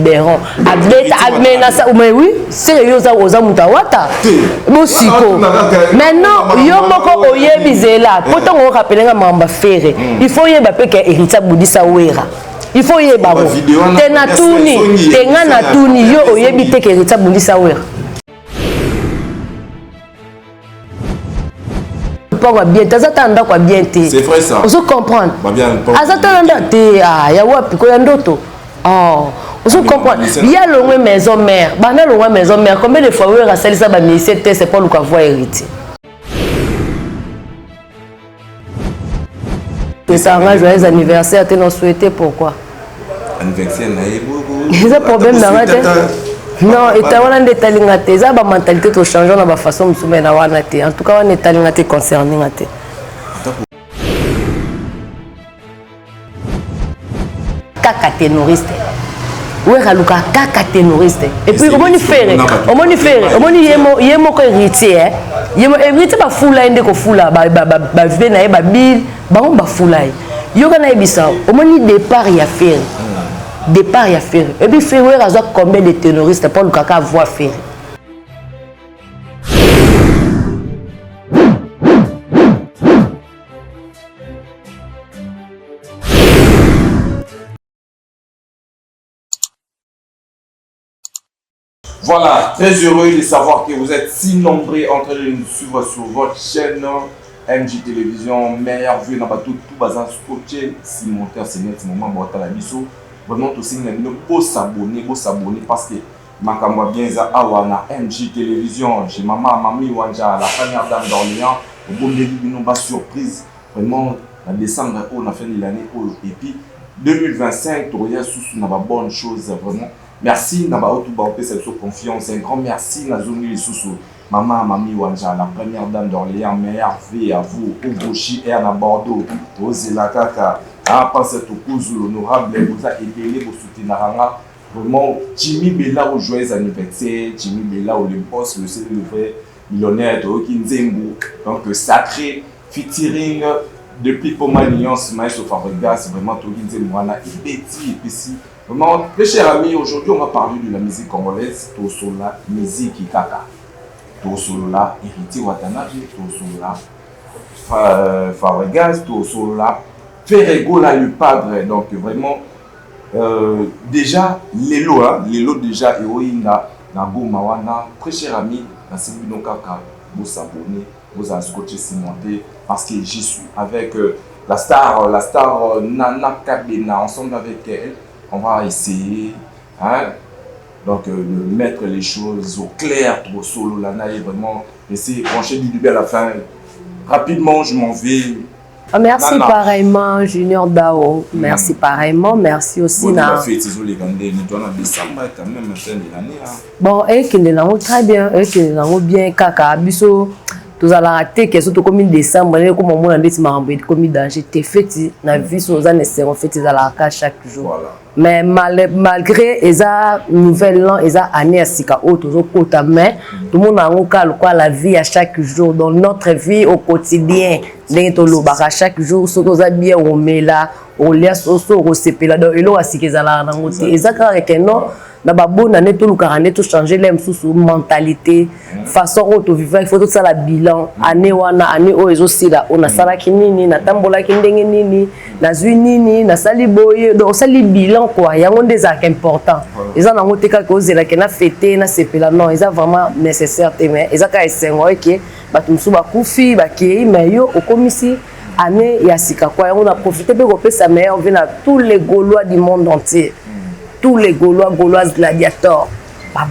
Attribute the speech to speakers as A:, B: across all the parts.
A: biberon abeta amena ça mais oui c'est yo za oza mutawata bosiko maintenant yo moko oyebizela poto ngo rappeler mamba fere il faut yeba pe que héritier Boudissa Wera il faut yeba bo tena tuni tenga na tuni yo oyebi te que héritier Boudissa Wera bien tazatanda kwa bien te
B: c'est vrai ça
A: on se comprendre
B: bien
A: azatanda te ah ya wapi ko ya ndoto oh on se comprendre il y a le maison mère bana le maison mère combien de fois Wera salisa ba ministère c'est pas le avoir héritier que ça arrange joyeux anniversaire te non souhaité pourquoi
B: anniversaire na yebo
A: c'est un problème dans la tête non et tu as des talingate ça ba mentalité to changer na ba façon musume na wana te en tout cas on est talingate concerné ngate kaka ténoriste Wera luka kaka ténoriste et puis comment il fait yemo ko héritier yemo héritier ba fula inde ko fula ba vive na ba bil ba on ba fula yo kana ebisa omoni départ ya faire départ ya faire et puis faire Wera zo combien de ténoristes pour le kaka voix faire
B: Voilà, très heureux de savoir que vous êtes si nombreux en train de nous suivre sur votre chaîne MJ Télévision, meilleure vue dans tout bazar scotché, si monteur c'est net moment boîte la biso. Vraiment aussi pour s'abonner parce que makamwa bien za awana MJ Télévision, chez maman Mami Wanja la première dame d'Orléans, au bon début de nos surprise. Vraiment en décembre on a fait l'année et puis 2025 tu regardes sous une bonne chose vraiment. Merci na ba otuba opé cette confiance, un grand merci na zone les sous maman Mami Wanja la première dame d'Orléans, meilleure vie à vous au Gauchi et à Bordeaux aux Elakaka à passer au cousu l'honorable vous a aidé vous soutenir vraiment Jimmy Bella au joyeux anniversaire Jimmy Bella au Olympus le c'est le vrai millionnaire de Okinzengu donc sacré featuring depuis Pomaliance Maestro Fabregas vraiment Okinzengu wana et Betty et ici vraiment, mes chers amis, aujourd'hui on va parler de la musique congolaise, Tosola, musique Kaka. Tosola, héritier Watanabe, Tosola, Fabregas, Tosola, Ferregola le padre. Donc vraiment, déjà, Lelo déjà, Eoïna, Nabo Mawana, très cher ami, dans ce bidon Kaka, vous s'abonner, vous avez scotché cimenté, parce que j'y suis avec la star Nana Kabena, ensemble avec elle. On va essayer donc de mettre les choses au clair, trop solo, là, et vraiment essayer de brancher du début à la fin. Rapidement, je m'en vais.
A: Merci Nana. Pareillement, Junior Dao. Merci pareillement. Merci aussi. Bon, et qui est très bien, et qui est bien, Kaka, Bisso. Tous à la raté que surtout comme décembre comme on a dit comme danger t'es fait na vie sur les années fait à la cage chaque jour mais malgré les nouvelles ans les années à sika autres côté mais tout le monde a quoi la vie à chaque jour dans notre vie au quotidien dans le bar à chaque jour ce que bien on met là on laisse au CP là donc il a si que ça là dans côté et ça avec non na ba bonne année tout le carnet tout changer l'aime sous mentalité façon auto vivre il faut tout ça la bilan année wana année o aussi là on a sala kinini na tambola kindenge nini na zuinini na sali boye donc sali bilan quoi il y a des actes importants ils en ont été quelque là que na fêter na CP là non ils a vraiment nécessaire mais ils a ka esengo que ba tumsu ba kufi ba ki mais yo au commissi année ya sika quoi on a profité pour que ça meilleur vient à tous les Gaulois du monde entier. Tous les Gaulois, Gauloises gladiateurs.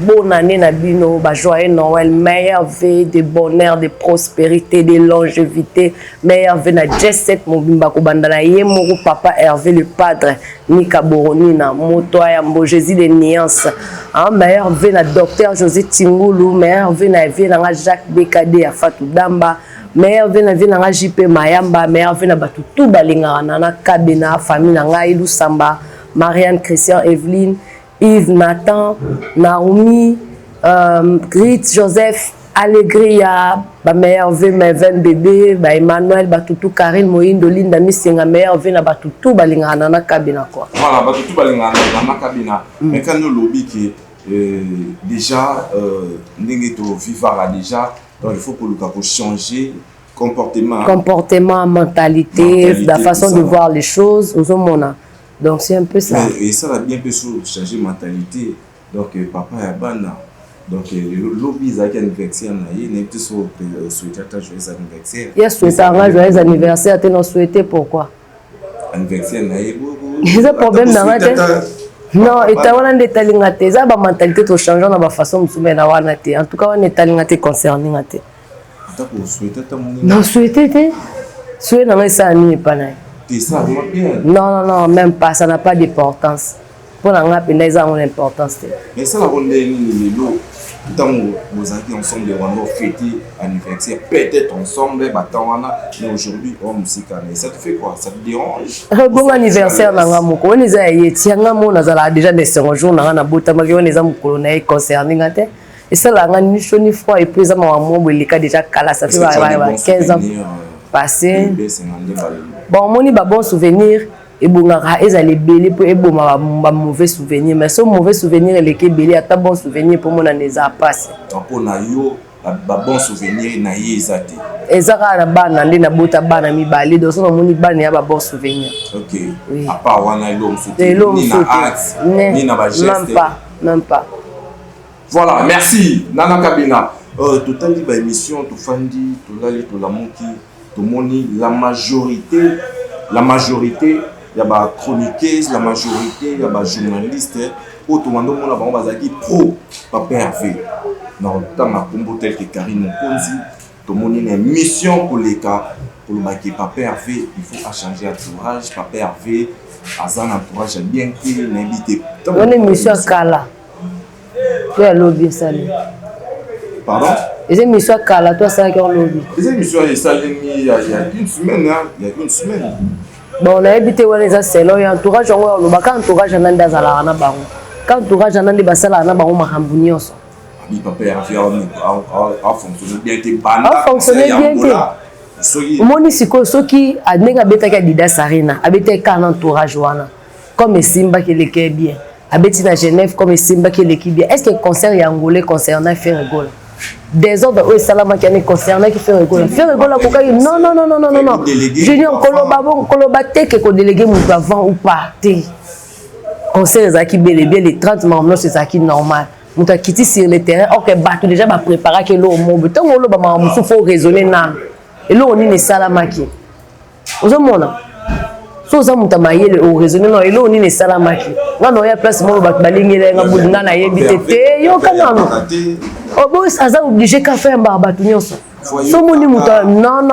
A: Bonne année, Nabino, joyeux Noël, meilleure vie de bonheur, de prospérité, de longévité, meilleure vie de Jet Mobimba Kubandana, Yemoro Papa Hervé le Padre, Nika Boronina, Motoya Mbo Jésus de Nuances, meilleure vie de Docteur José Tingoulou, meilleure vie de Jacques Bekade, Fatou Damba, meilleure vie de JP Mayamba, meilleure vie de Batutu Balinga, Nana Kabena, famille Nanga Ilou Samba. Marianne, Christian, Evelyne, Yves, Nathan, Naomi, Grit, Joseph, Allegria, ba meilleur vœu, Merveille bébé, ba Emmanuel, ba Toutou, Karine, Moïndo, Linda, Missinga, meilleur vœu, na ba Toutou, ba linga nana kabina quoi.
B: Voilà, ba Toutou, ba linga nana kabina. Mais quand nous lobby qui déjà, n'engue to vivara déjà, donc il faut que nous changer comportement, mentalité, la façon de voir les choses aux hommes. Donc c'est un peu ça. Et ça a bien peu changer mentalité. Donc papa et bana. Donc le lobby ils anniversaire naïe n'est plus souhaiter joyeux anniversaire. Il y a souhaiter joyeux anniversaire, tu n'as souhaité pourquoi? Anniversaire naïe. Il y a problème dans la tête. Non, et tu as un détail dans la tête. Ça ba mentalité to changer dans la façon de se mettre dans la tête. En tout cas, on est allé dans la tête concerné la tête. Non, souhaiter, souhaiter dans les sangs pas là. Non, même pas, ça n'a pas d'importance. Pour la ngapenda ils ont l'importance. Mais ça la ronde les lots. Tant vous avez ensemble on a fêté anniversaire peut-être ensemble mais aujourd'hui on musique ça te fait quoi? Ça te dérange? Bon anniversaire na ngamoko. On les a yeti ngamo na zala déjà des jours na bota maki on les a mukolo na concerné ngate. Et ça là ni chaud ni froid et puis ça m'a moi les cas déjà kala ça fait 15 ans passé. Bon moni ba bon souvenir et bongara ezali belé pour et boma mauvais souvenir mais ce mauvais souvenir les qui belé ata bon souvenir pour mon aneza passe. Pour na yo ba bon souvenir na yezati. Ezaka na bana ndi na bota bana mi balé donc on moni bana ya ba bon souvenir. OK. Oui. À part wana l'homme soutenir ni na acte ni na ba geste. Même pas. Voilà, merci Nana Kabina. Total ba émission to fandi to lali to la moki to moni la majorité il y a ba chroniqueuse, la majorité il y a ba journaliste automando mona ba bazaki pro Papa Hervé. Dans tant ma combo tel que Karine Mokonzi to moni une mission pour les cas pour le marquer Papa Hervé, il faut changer entourage. Papa Hervé azan entourage bien qui n'invite. On est mission Kala. Tu as lobby salé. Pardon? Les émissions Kala, toi ça qui ont lobby. Les émissions salé il y a une semaine, hein? Il y a une semaine. Bon, on a habité où les assaillants, il y a un entourage, on va quand entourage en ande azala na bango. Quand entourage en ande basala na bango mahambunioso. Abi Papa Hervé a fonctionné bien te banda. A fonctionné bien te. Moni siko soki adenga betaka Adidas Arena, abete ka na entourage wana. Comme Simba qui le fait bien. Abeti na Genève comme Simba qui l'équipe bien. Est-ce que le concert est angolais concernant fait rigole? Des autres où Salama qui est concerné qui fait rigole. Fait rigole pourquoi non. Junior Kolobate que délégué mon avant ou pas. Concert est qui bel et bien les 30 membres c'est ça qui normal. Mon ta quitté sur le terrain OK battu déjà ba préparer que l'eau mon tant on ba ma faut raisonner nan. Et là on est Salama qui. Aux hommes so za mutamaye au raisonner non et là on est Salama qui. Non ya place mo ba balingela nga budinga na yebitete yo kana no. Obo aza obligé ka faire mbaba nyonso. So moni muta non.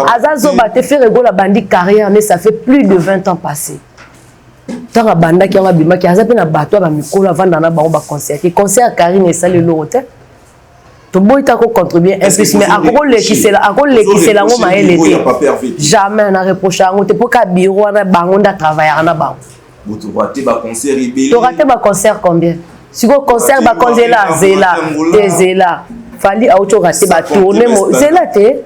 B: Aza ba te faire rigoler bandi carrière mais ça fait plus de 20 ans passé. Tant banda qui nga bima qui aza pe na bato ba mikolo vanda na ba concert. Qui concert Karine et ça le hôtel. To boy ta ko contribuer un peu mais akolo lekisela ngo maele te. Jamais na reprocher ngo te pour ka bureau na bango nda travailler na bango. Tu as raté ma concert combien? Si vous concert ba Zela. Fali a auto raté ba tourner mo Zela te.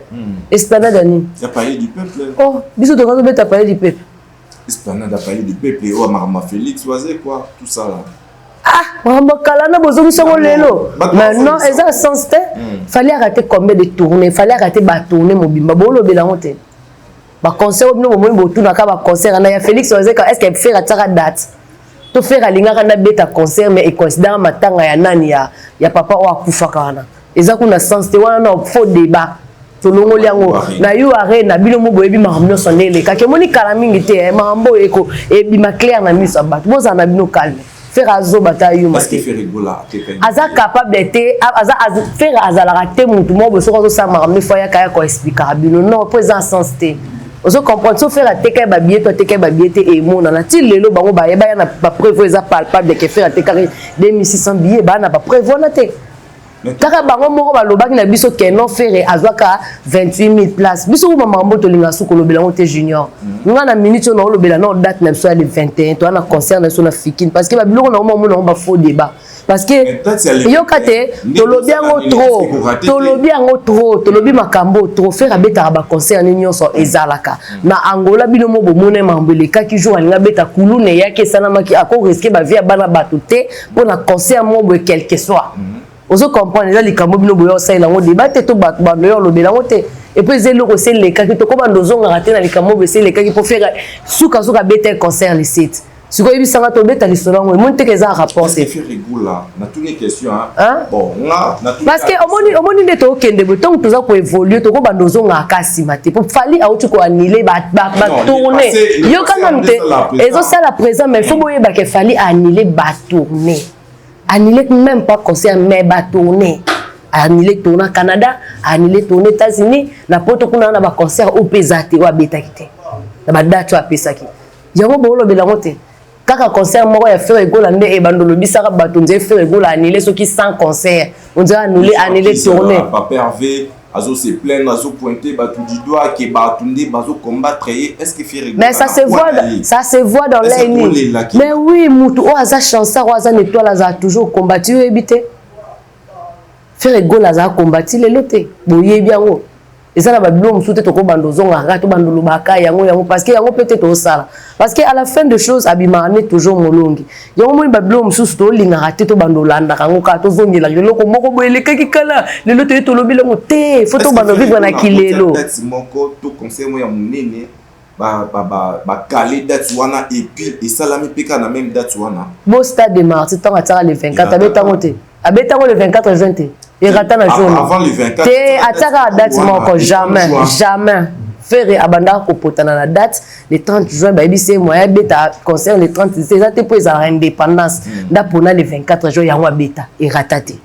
B: Esplanade Dani. Tu as parlé du peuple. Oh, bisous de quand tu as parlé du peuple. Esplanade a parlé du peuple oh Marama Félix oisé quoi tout ça là. Ah, Marama Kalana bozo songo lelo. Maintenant, eza sens te. Fallait arrêter combien de tournées, fallait arrêter ba tourner mobimba bolo belangote. Ba concert no mo botu na ka ba concert na ya Félix oisé est-ce qu'elle fait ratara date? To faire alinga na beta concert mais et considère matanga ya nani ya papa o akufa kana. Eza kuna sens te wana na faux débat. To longo liango na yo arena bino mo boyebi maramno sonele ka ke moni kala mingi te mambo eko e bima clair na miso bat. Boza na bino calme. Faire azo bataille parce que faire rigola. Aza capable d'être faire azala rater mutu mo bo soko ça maramno foya kaya ko expliquer bino non présence sens te. Vous comprenez, si vous faites un babier, et mon na ti lelo bango ba yeba na ba preuve eza palpable de que faire un 2600 billets ba na ba preuve na te. Kaka bango moko ba lobaki na biso ke non faire azwaka 28000 places. Biso ko mamambo to linga suko lobela on te junior. Nga na minute on lobela na date na biso ya le 21 to na concert na so na fikine parce que ba biloko na mo na ba faux débat.
A: parce que yo kate tolobi yango trop tolobi makambo trop faire abeta ba concert ni nyonso ezalaka na Angola bino mo bomone mambele kaki jour alinga beta kulune yake sana maki ako risquer ba vie bana batute pour na concert mo bo quelque soit ozo comprendre les likambo bino boyo ça il a débat to ba yo lobela ngote et puis zelo ko c'est les kaki to ko ba ndozonga raté na likambo be c'est les kaki pour faire suka beta concert les sites. Si vous avez ça, vous avez ça, vous avez un rapport.
B: C'est rigolo là. On a toutes les questions. Bon,
A: parce que au moment où vous avez des boutons, vous avez évolué, vous avez des choses à casser. Pour falloir annuler, tourner. Il y a quand même des ça la présent, mais il faut qu'il fallait annuler, tourner. Annuler même pas concert, mais tourner. Annuler tourner au Canada, annuler tourner aux États-Unis, n'importe quoi on a un concert au Pesate ou à Bétakité. La date ou à Pesaki. Il y a un bon lobe quand un concert moi il fait rigolo ande et bandolo bisaka batonze fait rigolo annuler ceux qui sans concert on dirait annuler tourner
B: pas pervé azo se plaindre azo pointer batu du doigt que batunde bazo combattre est-ce que fait rigolo
A: mais ça se voit dans les lignes mais oui mutu o aza chanson o aza étoile aza toujours combattu éviter faire rigolo aza combattre les loté boye bien ngo et ça la babylone sous tête ko bandozo ngaka to bandolo baka yango parce que yango peut-être au sala parce que à la fin de choses abimane toujours molongi yango mo babylone sous to linga raté to bandolanda kango ka to vongela loko moko boyele kaki kala le loto to lobile ngo te photo bando vivre na kilelo
B: moko to conseil mo ya munene ba calé date wana et puis et ça la mi peka na même date wana
A: bo stade de Martyrs tant atara le 24 abetango le 24 juin et
B: avant le 24
A: ataka date moko jamais faire abanda ko potana na date le 30 juin ba ebise moya beta concert le 30 c'est ça te pour les indépendance da pona le 24 juin yango beta et ratate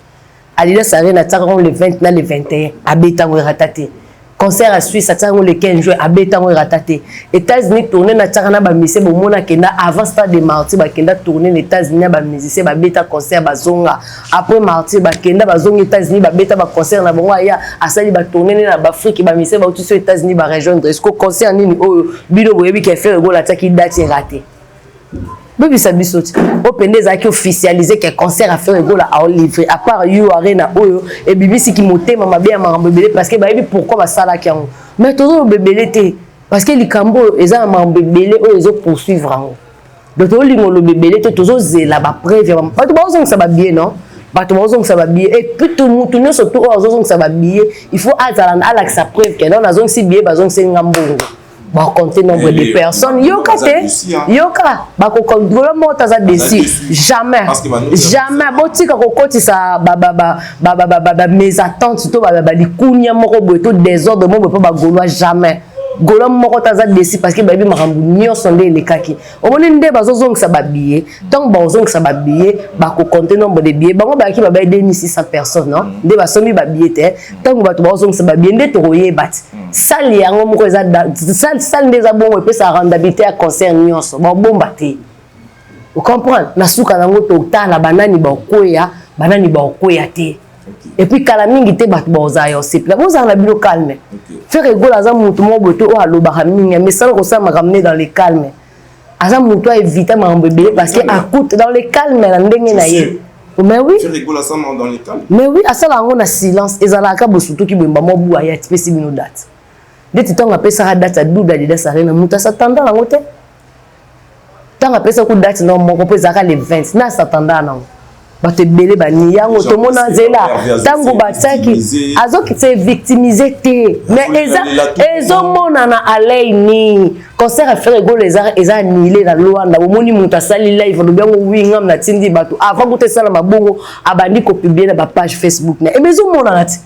A: alila sare na tsaka le 20 na le 21 abeta ngo ratate concert à Suisse ça le 15 juin abeta ngo ratate États-Unis tourner na tsaka na ba mise bo mona kenda avant stade de Martyrs ba kenda tourner les États-Unis ba musicien ba beta concert ba zonga après Martyrs ba kenda ba zonga États-Unis ba beta ba concert na bongo ya asali ba tourner na ba Afrique ba mise ba tout sur États-Unis ba rejoindre est-ce que concert nini o bino boyebi ki faire go la tsaki date raté Baby Sabisoti, Opende Zaki officialisé que concert à faire go la à livrer à part You Arena Oyo et Bibi si qui monte mama bien mambebele parce que baby pourquoi ba sala ki yango mais toujours bebele te parce que likambo eza mambebele o ezo poursuivre yango donc to lingo le bebele te toujours zela ba preuve pas to bazong ça va bien non pas to bazong ça va bien et puis tout mutu ne surtout bazong ça va bien il faut attendre à la sa preuve que non azong si bien bazong c'est ngambongo ba compter nombre de personnes yoka ba ko contrôler mota za dessus jamais botika ko kotisa ba mes attentes to ba likunya moko boto désordre moko ba golois jamais Golam moko taza desi parce que baby makambu nyonso nde lekaki omoni nde bazozongisa ba billet donc bazongisa ba billet ba ko compter nombre de billets bango ba ki ba 2600 personnes non nde basomi ba billet te donc bato bazongisa ba billet nde to koyebati sali yango moko eza sali nde za bongo pe sa rentabilité à concert nyonso ba bomba te vous comprenez na suka nango to tala banani ba koya te. Et puis kala mingi te bat boza yo simple boza na bilo calme faire rigolo aza mutu mo boto o aloba mingi mais ça ko ça m'a ramené dans le calme aza mutu a éviter ma mbebele parce que à coûte dans le calme na ndenge na ye mais oui
B: faire rigolo ça dans le calme
A: mais oui à ça la on a silence ezala ka bosutu ki bemba mo bu aya tipesi bino date date tonga pesa date a double de ça na mutu s'attendant na ngote tanga pesa ku date no mo ko pesa ka le 20 na s'attendant na bate belé bani yango to mona zela tango bataki azoki se victimiser te mais ezo mona na alaini concert à faire go les annulé la Luanda omoni muta sali live no biango wingam na tindi bato avant ko te sala mabongo abandi ko publier na ba page Facebook na ezo mona na ti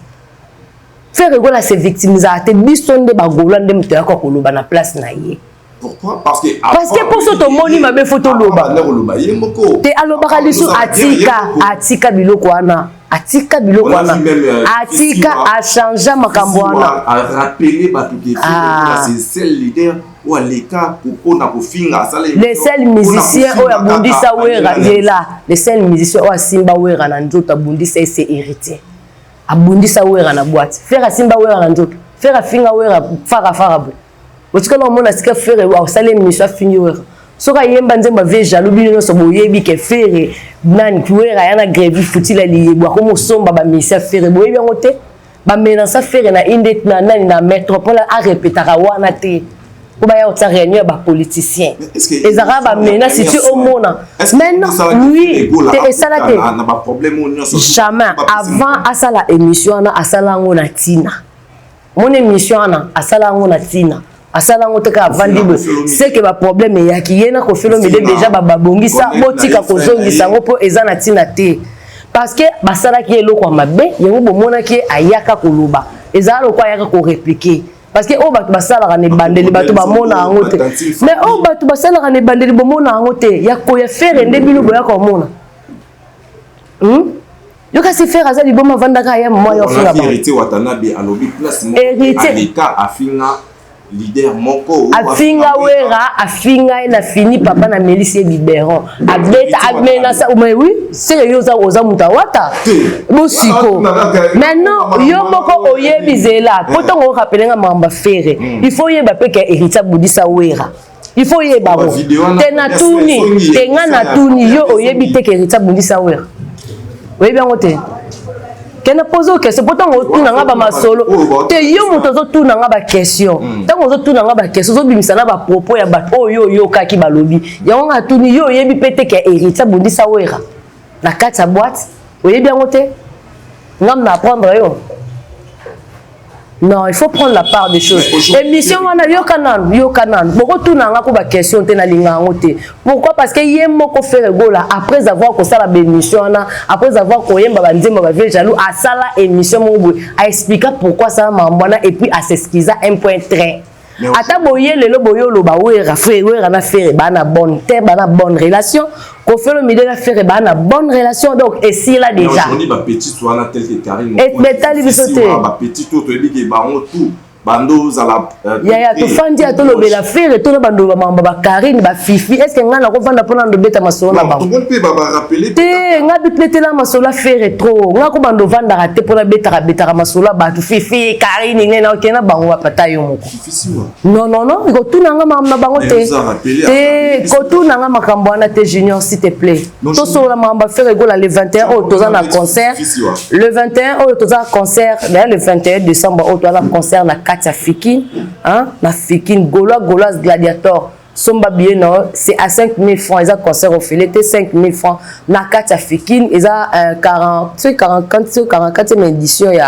A: faire go la se victimiser te bisonde ba golande muto yakko ko loba na place na ye.
B: Pourquoi? Parce
A: que pour ce moni ma be photo loba. Te aloba lisu atika biloko wana. Atika a changé makambo wana.
B: A rappeler batu ke c'est seul leader ou aleka pour na kofinga sala.
A: Les seuls musiciens o ya bundisa wera yela. Les seuls musiciens o simba wera na nzoto bundisa c'est héritier. A bundisa wera na boîte. Faire simba wera na nzoto. Faire finga wera fara. Parce que l'on a fait au salé mission fini soka yemba nzemba ve jaloux bino so boyebi ke fere nani kuera yana grève futila liyebwa ko mosomba ba misa fere boyebi ngote ba menace fere na inde na nani na métropole a répétera wana te ko ba ya otsa réunion ba politicien ezara ba menace si tu au mona maintenant oui te esala te
B: na ba problème
A: jamais avant asala émission na asala ngona tina mon émission na asala ngona tina asala ngo teka vandibo c'est que ba problème ya ki yena ko felo mede déjà ba babongisa botika ko zongisa ngo po ezana tina te parce que basala ki eloko mabe yango bomona ki ayaka koloba ezalo kwa ayaka ko répliquer parce que o batu basala ne bandeli batu ba mona ngo te mais o batu basala ne bandeli bo mona ngo te ya ko ya faire ndebino boya ko mona yo kasi faire azali boma vandaka ya mo yo fera ba
B: hérité watanabe alobi place mo alika afinga leader moko
A: afinga wera afinga na fini papa na Mélicie biberon abeta amenasa oui c'est yo za oza mutawata bosiko maintenant yo moko oyebizela poto ngo rappelenga mamba fere il faut yeba pe ke hérita budisa wera il faut yeba bo tena tuni tenga na tuni yo oyebi te ke hérita budisa wera oyebi ngote kena pose question pourtant on tuna nga ba masolo te yo moto zo tuna nga ba question tant on zo tuna nga ba question zo bimisa na ba propos ya ba yo kaki balobi yango nga tuni yo yebi pete ke hérita bundisa wera na kati ya boîte oyebi yango te ngam na apprendre yo. Non, il faut prendre la part des choses. Émission on a yo kanan. Beaucoup tout n'a pas de question te na linga ngote. Pourquoi? Parce que yem moko faire gola après avoir ko sala émission après avoir ko yemba banzemba ba vie jaloux à sala émission mo a expliquer pourquoi ça mambona et puis à s'excuser un point très. Ata boye lelo boyo lo ba wera frère wera na faire ba na bonne terre ba na bonne relation ko fait le milieu na faire ba na bonne relation donc et si là déjà
B: on dit ba petit soit na tel que Karine
A: et metali bisote
B: ba petit tout to bi ba on tout bando za la
A: ya to fandi to lo bela faire to bando ba mamba ba Karine ba fifi est-ce que ngana ko vanda pona ndo beta masolo na ba
B: tout monde peut ba rappeler
A: te nga bitlete la masolo faire trop nga ko bando vanda raté pona beta masolo ba tu fifi Karine ngena okena bango ba pata yo moko non ko tuna nga mamba bango te te ko tuna nga makambo wana te junior s'il te plaît to so la mamba faire gola le 21 au toza na concert le 21 au toza concert le 21 décembre au toza concert na Katia Fikine, hein, la Fikine, Gauloise Gladiator, Somba bien non, c'est à 5 000 francs, ils ont concert au filet, 5 000 francs, na Katia Fikine, ils ont 44e édition, il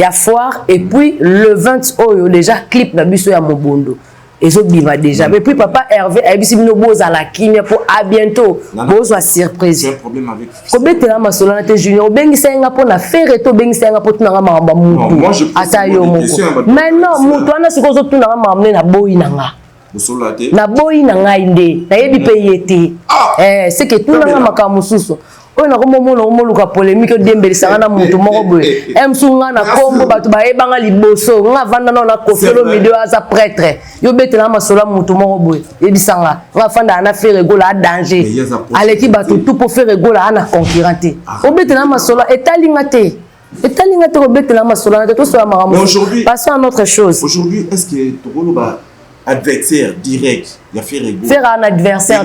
A: y a foire, et puis le 20 oh, déjà clip na biso ya Mobondo. Et autres bima déjà. Mais puis papa Hervé, Abisi Mino Boza la Kinya pour à bientôt. Boza surprise.
B: J'ai un problème avec.
A: Combien de temps Masola te junior? Bengi senga pour na faire et to bengi senga pour tu na mamba mutu.
B: Moi je
A: maintenant mutu ana siko zo tu na mamba na boyi nanga.
B: Bosola te.
A: Na boyi nanga inde. Na yebi payete. C'est que tout na makamususu. On a comme mon polémique d'embellir ça na mutu moko boye emsunga na kombo batu ba ebanga liboso nga vanda na kofelo milieu aza prêtre yo betela masola mutu moko boye ebisanga nga fanda na faire gola a danger aleki batu tout pour faire gola ana concurrenter o betela masola etalinga te o betela masola te to so maramu passons à autre chose.
B: Aujourd'hui est-ce que tokolo ba adversaire direct ya
A: faire un adversaire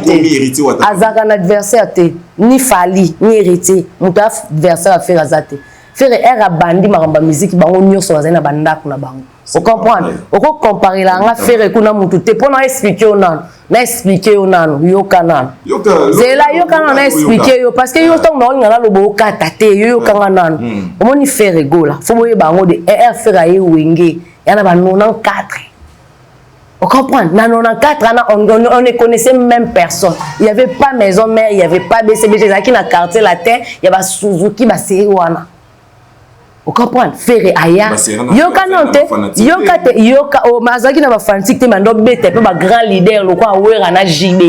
A: azaka un adversaire ni fali ni héritier muta adversaire à faire azate faire era bandi maramba musique bango nyonso bazana banda kuna bango vous comprenez on peut comparer la nga faire kuna mutu te pour na expliquer onan yo kanan c'est là yo kanan na expliquer yo parce que yo tong na ngala lobo kata te yo kanan on moni faire gola faut boye bango de faire aye wenge yana ba 94. On comprend. Dans 94, on ne connaissait même personne. Il n'y avait pas maison mère, il n'y avait pas BCBG. Qui n'a quartier la terre, il y avait Suzuki, Baseriwana. On comprend. Ferré Aya. Yoka nante. Yoka. Oh, Mazaki n'a pas fanatique. Mais non, bête. Pas grand leader. Le quoi, ouais, on a JB.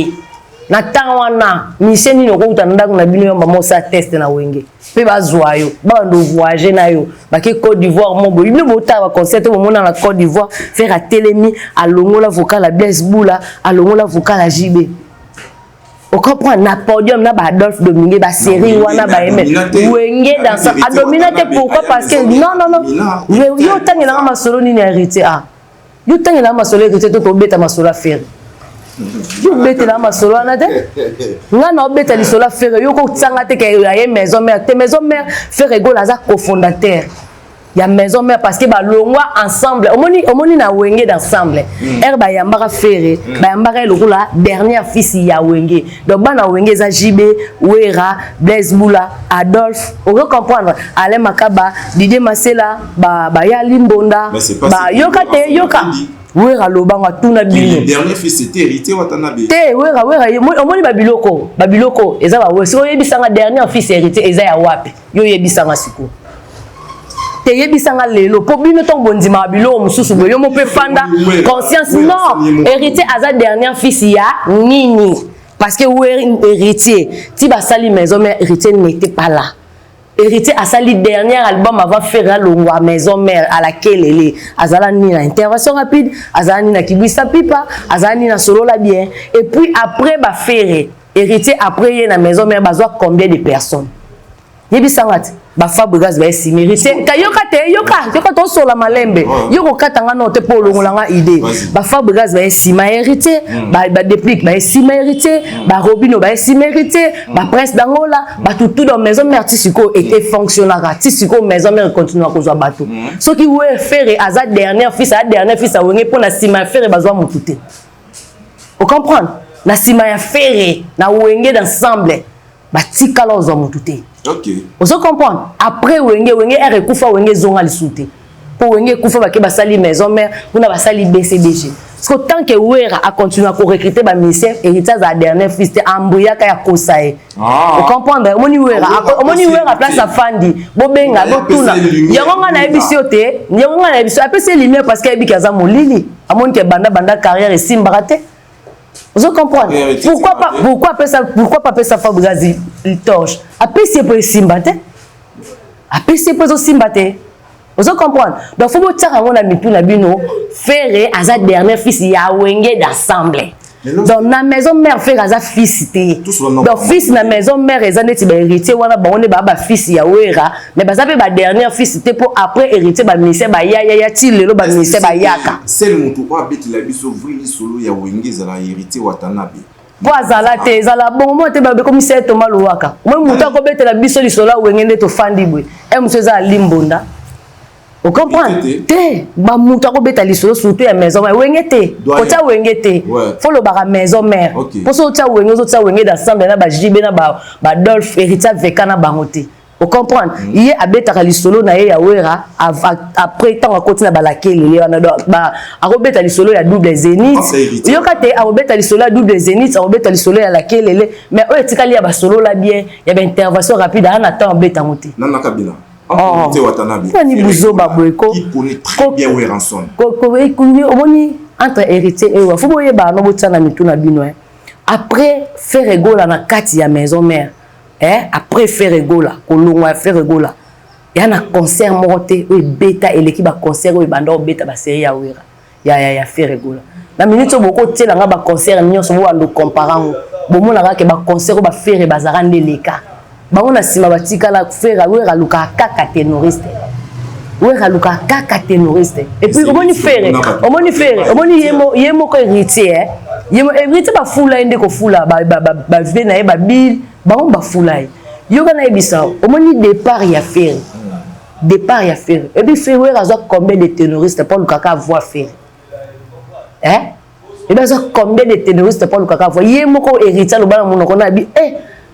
A: Na tawana mission ni noko utanda kuna bino mama sa test na wenge pe bazwa yo ba ndo voyager na yo ba ke Côte d'Ivoire mo bo ibno bota ba concert mo mona na Côte d'Ivoire faire à Télémi à longola vocal à Blaise Boula à longola vocal à JB on comprend na podium na ba Adolphe Domingue ba série wana ba eme wenge dans ça a dominaté pourquoi parce que non yo tangela ma solo ni hérité yo tangela ma solo hérité to beta ma solo faire yo bete la masolo na te nga na bete li solo faire yo ko tsanga te ke ya maison mère te maison mère faire go la za cofondateur ya maison mère parce que ba longwa ensemble omoni na wenge d'ensemble ba yambaka faire ba yambaka lokula dernière fils ya wenge donc bana wenge za JB Wera Blaise Boula Adolphe on veut comprendre Alain Makaba Didier Masela ba ya Limbonda ba yoka Wera lobanga tuna bino.
B: Le dernier fils c'était hérité Watanabe.
A: Te wera omoni babiloko eza ba weso yebisanga dernier fils hérité eza ya wapi. Yo yebisanga siku. Te yebisanga lelo po bino ton bondima biloko mususu boyo mo pe fanda conscience non hérité aza dernier fils ya nini parce que héritier ti ba sali maison mais héritier n'était pas là. Héritier a sali dernier album avant faire la maison mère à laquelle elle est. Azala ni na intervention rapide, azala ni na kibisa pipa, azala ni na solo la bien. Et puis après ba faire héritier après y na maison mère bazwa combien de personnes? Yebi sangat ba Fabregas ba esi héritier yoka to sola malembe yoko katanga no te po longolanga idée ba Fabregas ba esi ma héritier ba déplique ba esi ma héritier ba Robino ba esi héritier ba Prince d'Angola ba tout dans maison mère tisiko était fonctionnaire tisiko maison mère continue à kozwa bateau ce qui ouais faire aza dernier fils a wenge pour na sima faire bazwa mutute vous comprenez na sima ya faire na wenge d'ensemble ba tikala ozwa mutute.
B: Ok.
A: Vous comprenez? Après wenge ekufa wenge zonga lisute. Pour wenge ekufa ba ke ba sali maison mère, pour na ba sali BCBG. Parce que tant que Wera a continué à recruter ba ministère héritage à dernier fils te ambuya ka ya kosae. Vous comprenez? Omoni Wera place à Fandi. Bobenga botuna. Yangonga na ebisiote, yangonga na ebisiote. Après c'est lumière parce que ebika za molili. Amoni ke banda carrière et simbarate. Vous comprenez? Pourquoi pas ça Fabregas il torche? Après c'est pour simbate. Après c'est pour simbate. Vous comprenez? Donc faut que on a mis tout la bino faire à sa dernière fils ya wenge d'ensemble. Donc na maison mère faire à sa fils té. Donc fils na maison mère ezane ti ba héritier wana ba on ba fils ya Wera mais ba ça ba dernière fils té pour après héritier ba ministère ba ya ti lelo ba ministère ba yaka.
B: C'est le mutu kwa beti la biso vrili solo ya wenge za la héritier Watanabe.
A: Boazala te zala bon mo te ba be commissaire Thomas Luwaka. Moi mutu ko beti la biso li solo wenge ne to fandi bwe. E mutu za Limbonda. Vous comprenez? Te ba mutu ko beta li solo surtout ya maison mère wenge te. Ko tia wenge te. Faut le bara maison mère. Pour so tia wenge d'ensemble na ba JB na ba Adolphe héritier vekana bangote. Vous comprenez? Il a beta li solo na ya Wera après tant à continuer ba laquelle ba a beta li solo ya double zénith. Yo kate a beta li solo ya double zénith, a beta li solo ya laquelle elle mais o etikali ya ba solo la bien, il y avait intervention rapide à attend beta monter.
B: Nana kabila.
A: Watanabe. Ni buzo ba boyko.
B: Il connaît très bien Weranson.
A: Omoni entre héritier et faut boye ba no botana mituna bino. Après faire égola na kati ya maison mère. Après faire égola, kolongwa faire égola. Il y a un concert monté oui bêta et l'équipe a concert oui banda bêta ba série ya Wera. Ya faire égola. Na minute boko tela nga ba concert nyonso bo ando comparant. Bo mona ke ba concert ba faire bazarande leka. Ba on a sima batika la faire Wera luka kaka ténoriste. Wera luka kaka ténoriste. Et puis omoni yemo ko héritier yemo héritier ba fula inde ko fula ba vena ba bil ba on ba fula yo kana ebisa omoni départ ya faire et puis faire Wera zo combien de ténoristes pour luka ka voix faire et bien zo combien de ténoristes pour luka ka voix yemo ko héritier lo bana mono ko na bi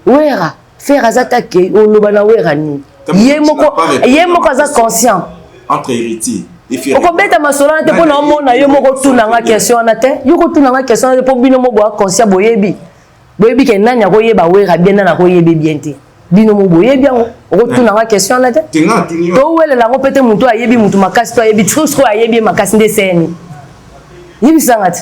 A: Wera faire azatake olobana Wera ni yemoko za conscient
B: entre héritier et fier.
A: Oko beta masola te pona mona yo moko tuna nga question na te yo ko tuna nga question po bino mo bo conscient boyebi ke nanya ko yeba Wera bien na ko yebi bien te bino mo boyebi oko tuna nga question na te to wele la ngo pete mutu ayebi mutu makasi to ayebi trusko ayebi makasi nde seni yibi sangati.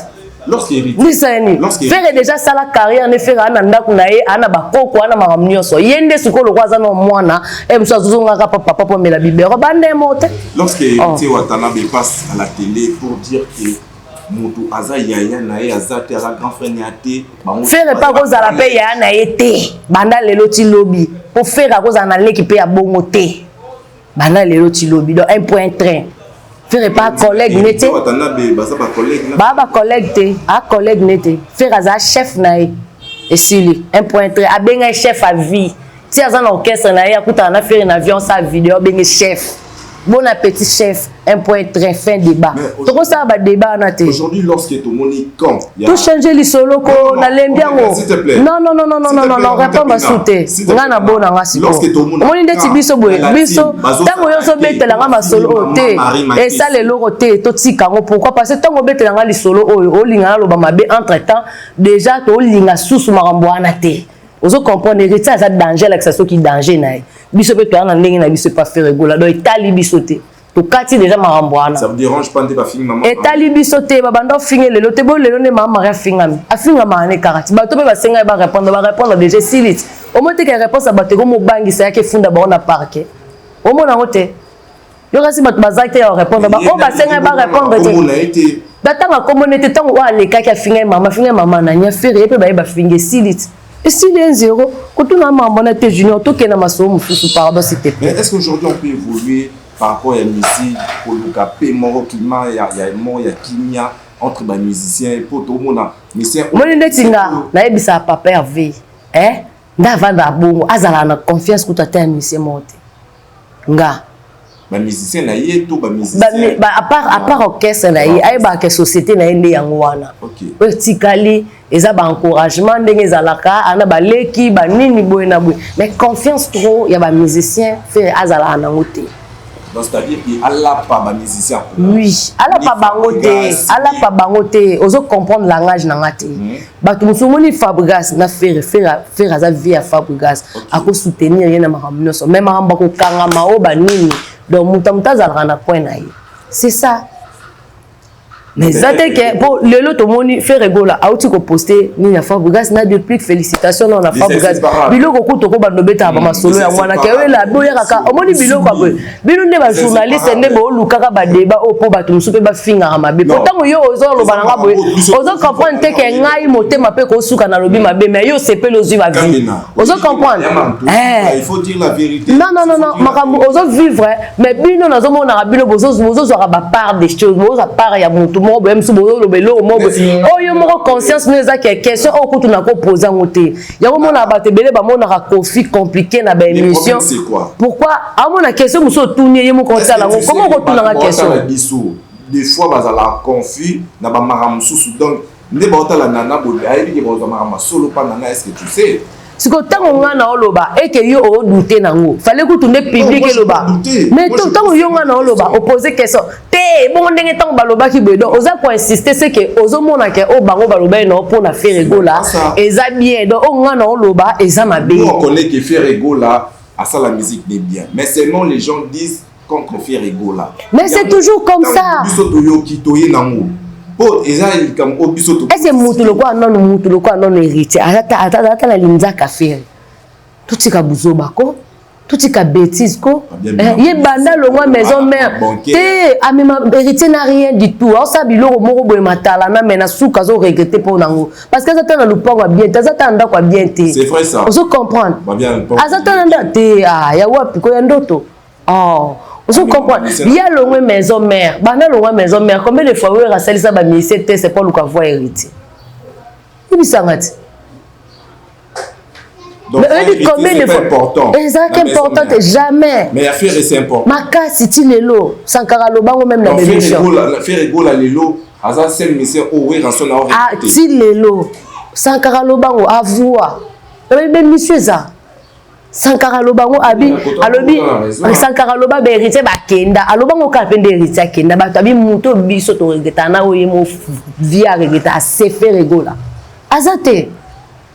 A: Faire déjà ça la carrière ne fait rien ndakunaye ana bakoko ana maramnyoso yende sukolo kwaza no mwana emso zuzunga ka papa pour mela bibero bande mote.
B: Lorsque héritier Watanabe passe à la télé pour dire que mutu aza yaya na ye azate ala grand frère nyate
A: faire pas cause la paix ya na été banda lelo ti lobby pour faire cause na leki pe ya bongo te banda lelo ti lobby donc un point train Faire pas collègue n'était. Ba collègue te, a collègue n'était. Faire as chef naï. Et si un point très, a bien un chef à vie. Si as un orchestre naï, a coûté un affaire un avion sa vidéo, bien chef. Bon appétit chef, un point très fin débat. Tout ça va débat na
B: aujourd'hui lorsque tout monde quand
A: tout changer les solo ko na lembiango. Non, réponds ma souté. Ngana bona ngasi ko. Moni ndeti biso boye, biso tango yo so betela nga ma solo te. Et ça les loro te to tika ngo pourquoi parce que tango betela nga li solo oyo o linga lo ba mabe entre-temps déjà to linga susu makambo ana te. Ozo comprendre que ça danger là que ça so qui danger na. Biso pe to ana ndenge na biso pas faire rigola do etali biso te. To kati déjà marambwana.
B: Ça vous dérange pas de pas finir maman.
A: Etali biso te babando finir lelo te bo lelo ne maman maria fingami. Afinga mané karati. Ba to pe ba senga ba répondre déjà si vite. Au moins te que réponse à bateko mo bangi ça ke funda ba on a parqué. Au moins na hote. Yo kasi bat bazak te répondre ba o ba senga ba répondre te. Datanga communauté tango wa le ka finga maman na nya fere pe ba finge si vite. Et si les zéro, quand on a maman tes junior, tout qui est dans ma somme, pardon, s'il te plaît.
B: Mais est-ce qu'aujourd'hui on peut évoluer par rapport à la musique, pour le capé, mort, climat, il y a mort, il y a kimia entre les musiciens et pour tout le monde. Musiciens.
A: Moi, je dis que na ebisa papa Hervé, ndavanda bongo, azala na confiance que tu as un musicien monté. Nga.
B: Les musiciens na yé tout, les musiciens.
A: À part orchestre na yé, ay ba que société na yé yangwana.
B: Ok.
A: Verticali. Ils ont un encouragement, ils ont ba leki, ba nini boy na boy. Mais confiance trop, il y a des musiciens fait azala anangote.
B: Donc c'est-à-dire qu'il y a là pas des musiciens.
A: Oui, ala pas bangote, ozo comprendre langage nangate. Ba tu musumoni Fabregas na faire aza vie à Fabregas, à ko soutenir rien na makamno so. Même amba ko kangama o ba nini. Donc mutamta zalra na point na yi. C'est ça. Mais ça t'es que pour le lot au monde fait rigola a outil ko poster ni na Fabregas na depuis félicitations on a Fabregas biloko ko to ko bando beta ba masolo ya mwana ke wela boya kaka o moni biloko ko bino ne ba journaliste ne bo lukaka ba débat o po ba tumsu pe ba finga mabe pourtant yo ozo lo bananga boye ozo comprendre te ke ngai motema pe ko suka na lobi mabe mais yo c'est pe lozi va vivre ozo comprendre
B: il faut dire la vérité
A: non makambo ozo vivre mais bino nazo mona bino bozo zo ba part des choses bozo part ya mutu mo même si bozo lo belo mo oh yo mo conscience nous za que question o ko tuna ko poser ngote ya ko mona ba te bele ba mona ka conflit compliqué na ba émission pourquoi a mona question muso tourner ye mo ko tala comment ko tuna la question
B: des fois ba za la conflit na ba maram susu donc ne ba otala nana bo ayi ke ba za maram solo pa nana est-ce que tu sais
A: si ko tango ngana oloba et que yo o douter nango fallait que tourner public eloba mais tango yo ngana oloba opposer question bon ndenge tango baloba ki bedo oza pour insister c'est que ozo mona ke o bango baloba no pour na faire rigola eza bien donc o ngana oloba eza mabe
B: on connaît que faire rigola à ça la musique n'est bien mais seulement les gens disent contre faire rigola
A: mais c'est toujours comme ça est-ce que mutu loko non héritier ata la linza ka faire tout tika buzoba ko tout tika bêtise ko ye banda longwa maison mère te amema héritier n'a rien du tout ça biloko moko boye matala na mena suka zo regretter pour nango parce que ça tana lupango bien ça tanda kwa bien te
B: c'est vrai ça
A: on se comprendre ça tanda te ya wapi ko ya ndoto oh vous comprenez? Il y a le maison mère. Bana maison mère. Combien de fois vous avez ça ba ministère c'est pas le cas voir héritier. Il ça ngati.
B: Donc combien de fois important.
A: Exactement important jamais.
B: Mais affaire c'est important.
A: Maka siti lelo Sankara lobango même la émission.
B: La faire rigola lelo aza seul monsieur ouvrir en son ordre.
A: Ah ti lelo Sankara lobango avouer. Mais monsieur ça. Sankara lobango abi alobi Sankara loba be héritier ba kenda alobango ka pende héritier kenda ba tabi muto biso to regeta na oyemo via regeta se faire rigola azate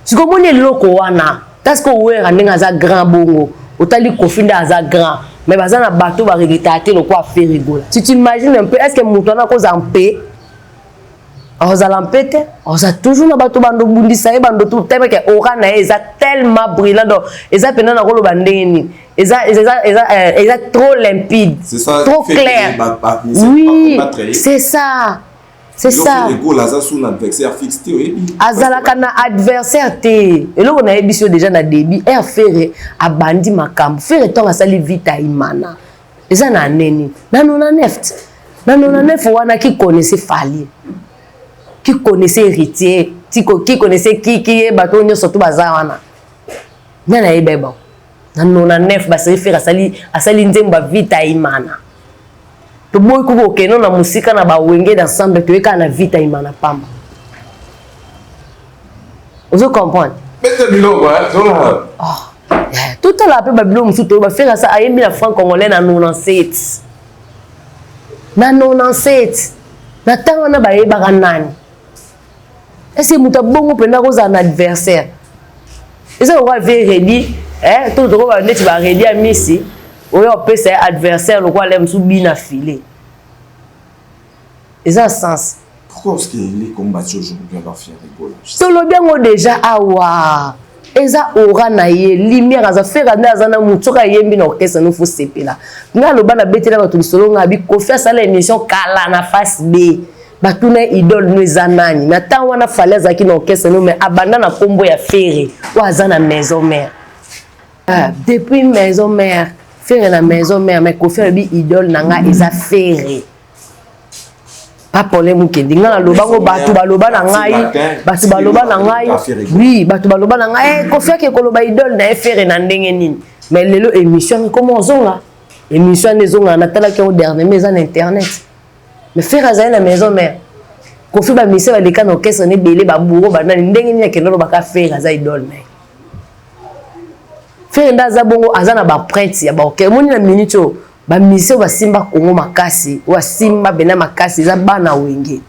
A: siko moni loko wana parce que wera ndinga za grand bongo otali kofinda za grand mais bazana bato ba regeta te loko a faire rigola si tu imagines un peu est-ce que muto na cause en paix on a l'empêté, on a toujours na bato bando bundisa e bando tout tellement que ora na eza tellement brillant donc eza pena na rolo bandeni eza trop limpide
B: c'est ça
A: trop clair oui c'est ça c'est ça
B: le aza sous adversaire fixé
A: azala kana adversaire te et là on a émission déjà na débit et affaire abandi makambo faire ton asali vita imana eza na neni na nona neft Dans 99 wana qui connaissait Fali, qui connaissait Héritier, qui connaissait qui est bateau surtout bazawana. Nana ebeba. Dans 99 ba se faire asali nzemba vita imana. To boy ko ke non na musika na ba wenge d'ensemble to eka na vita imana pamba. Vous comprenez?
B: Peut-être bilo quoi,
A: tout à l'heure ba bilo musu to ba faire ça ayembi na franc congolais na 97. Na 97. Na tango na ba yeba kanani. Est-ce que muta bongo penda ko za un adversaire? Est-ce que on va ready tout le monde va ready à Messi. On peut c'est adversaire le quoi l'aime sous bien affilé. Et ça sens.
B: Pourquoi est-ce qu'il est combattu aujourd'hui à faire rigoler?
A: Tout le bien déjà awa. Eza ora na ye lumière za faire na zana mutoka yembi na orchestre no faut sepela. Nga lo bana betela ba to solo nga bi ko faire ça l'émission kala na face B. Batuna idole no zanani. Na ta wana fallait za ki na orchestre no mais abanda na kombo ya Ferré. Wa zana maison mère. Depuis maison mère, faire la maison mère mais ko faire bi idole nanga eza Ferré. Pas problème mukendi nga loba ngo batu baloba na ngai batu baloba na ngai oui batu baloba na ngai ko faire ke koloba idole na Ferré na ndenge nini mais lelo émission comment zonga émission les zonga na tala ke au dernier mais en internet mais faire azali na maison mère ko fi ba mise ba leka na orchestre ne belé ba bourreau ba na ndenge nini ke lelo ba ka faire azali idole na faire ndaza bongo azana ba prêtre ya ba orchestre moni na minute ba mise ba simba kongo makasi wa simba bena makasi za bana wenge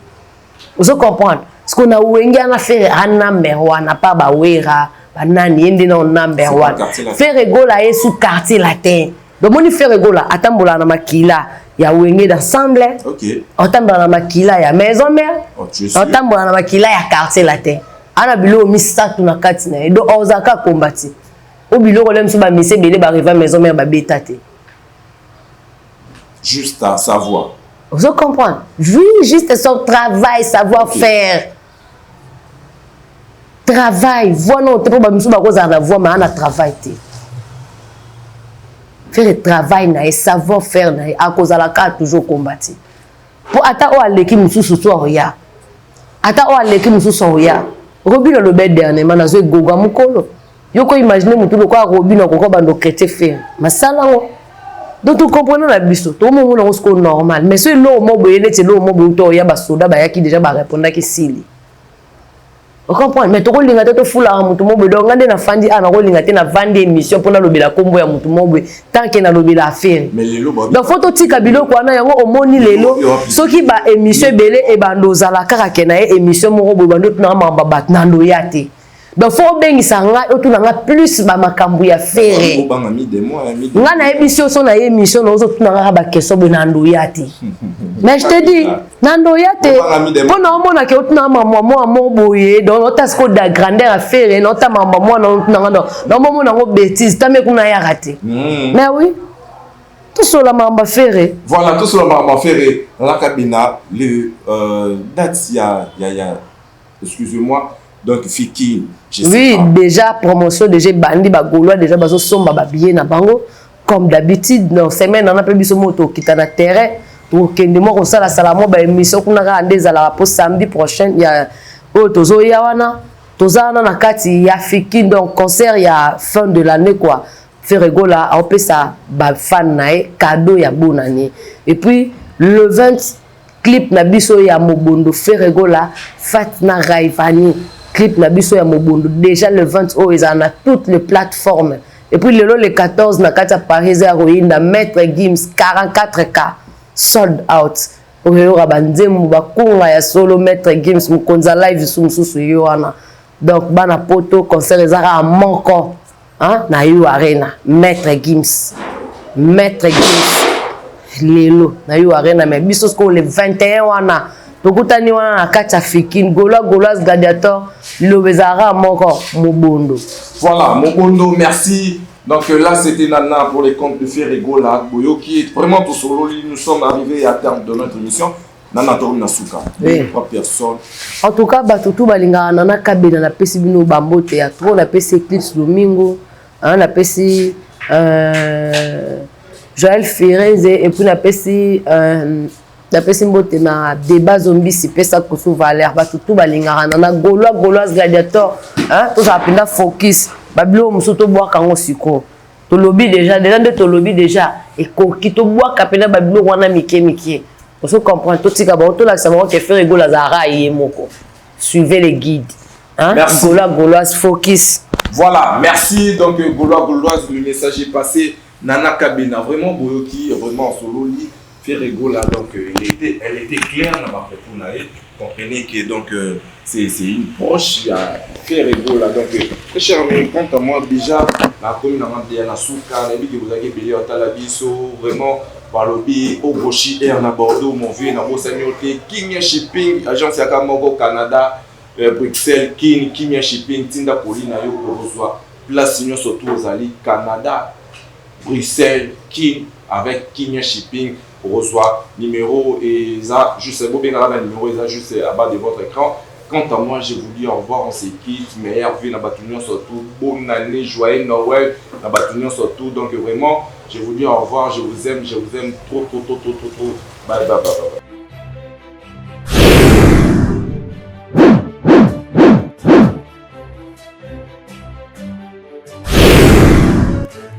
A: vous comprenez ce qu'on a wenge ana faire un number one pas ba wera banani yende na number one faire rigola et sous quartier latin donc moni faire rigola atambola na makila ya wenge d'ensemble
B: OK
A: atambola na makila ya maison mère atambola na makila ya quartier latin ana bilo misatu na kati na do ozaka kombati o bilo ko lem so ba mise belé ba arriver maison mère ba betate.
B: Juste à savoir.
A: Vous comprenez? Oui, juste son travail, savoir-faire. Travail. Voilà, non, tu peux pas me dire que ça voix, mais on a travaillé. Faire le travail, savoir-faire, à cause de la carte, toujours combattre. Pour attendre à l'équipe, nous sommes sur rien. Attends à l'équipe, nous sommes sur rien. Robin le bête dernièrement, nous avons goga mukolo. Yo ko imaginer mutu le quoi Robin ko bando chrétien faire. Masala ngo. Donc tu comprends la biso tout le monde on se normal mais c'est l'eau mo boyele c'est l'eau mo boto ya ba soda ba ya ki déjà ba répondre ki sili on comprend mais to ko linga to fula mutu mo bodo ngande na fandi ana ko linga te na vandi émission pour na lobela kombo ya mutu mo boy tant que na lobela affaire
B: mais lelo ba
A: donc faut to tika biloko wana yango omoni lelo soki ba émission belé e bando zala kaka ke na émission mo boy bando na mamba bat na ndo yate. Donc faut bien que autour na plus ba makambu ya Ferré. Nga na émission so na émission na autour na ba keso benando yati. Mais je te dis nando yate. Pour na mona ke autour na maman mo boye donc otasko da grandeur à Ferré non ta maman moi non maman na ngo bêtise ta me kuna ya raté. Mais oui. Tout sur la maman Ferré.
B: Voilà tout sur la maman Ferré la cabina le date ya excusez-moi. Donc, Fiki,
A: oui, déjà, promotion, déjà, bandi, bagoulois, déjà, bazo somba, babiye na bango. Comme d'habitude, dans semaine, on a pas besoin moto qui est dans le terrain. Donc, on a la salamo, bah, émission qu'on a rendez à la pause samedi prochain. Il y a Tozo Yawana, Tozana Nakati, il y a Fiki, donc, concert, il y a fin de l'année, quoi. Faire rigola, on peut ça, bah, fan, nae, cadeau, il y a bonne année. Et puis, le 20, clip, nabiso, il y a Mobondo, faire rigola, Fatna Raivani. Clip Nabiso ya Mobondo déjà le 20 ils en a toutes les plateformes et puis le 14 na kata Paris Heroine Maître Gims 44K sold out oyo rabandemu bakunga ya solo Maître Gims mukonza live sumsusu yoana donc bana poto concert ezara moko hein na yo arena Maître Gims lelo na yo arena mais biso ko le 21 wana tokutani wana na kata Fikin Golas Gladiator Lobezara moko Mobondo.
B: Voilà Mobondo, merci. Donc là c'était Nana pour les comptes de Ferré Gola Boyoki. Vraiment tout solo, nous sommes arrivés à terme de notre émission. Nana Torum Nasuka. Trois personnes.
A: En tout cas batutu balinga Nana Kabena na pesi bino bambo théâtre, na pesi Eclipse Domingo, na pesi Joël Ferrez et puis na pesi D'après Simbote, na débat zombie, si pesa kosu valeur, ba tout balingara na gaulois gladiateur, hein, tout ça penda focus, babilo musoto bois kango siko. To lobby déjà de to lobby déjà et qui to bois kapena babilo wana mike. Pour se comprendre tout tika ba to la ça que faire ego la zara yemoko. Suivez les guides. Hein? Gaulois focus.
B: Voilà, merci donc gauloise, le message est passé. Nana Kabena, vraiment Boyoki, vraiment en solo lit. Ferrego là, donc elle était claire dans ma réponse. Comprenez que donc c'est une proche, il y a Ferrego là, donc très cher ami, quant à moi déjà la commune de la Souka, que vous avez payé à Talabiso, vraiment par le pays au Goshi et en Bordeaux, mon vieux dans vos seigneutés, King Shipping, agence Yakamogo Canada, Bruxelles, King Shipping, Tinda Polina yo pour reçoit place signaux surtout aux alliés Canada, Bruxelles, King avec King Shipping. Reçoit numéro et ça, juste beau bien là, numéro et ça juste à bas de votre écran. Quant à moi, je vous dis au revoir, on se quitte, meilleure vie dans Batunion surtout, bonne année, joyeux Noël dans Batunion surtout. Donc vraiment, je vous dis au revoir, je vous aime trop. Bye.